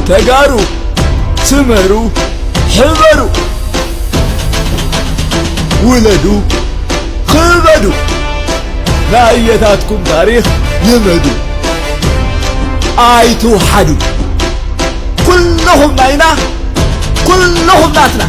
ተጋሩ ትመሩ ሕበሩ ውለዱ ክበዱ ናየታትኩም ታሪኽ ልመዱ ኣይትውሓዱ ኩልኹም ናይና ኩልኹም ናትና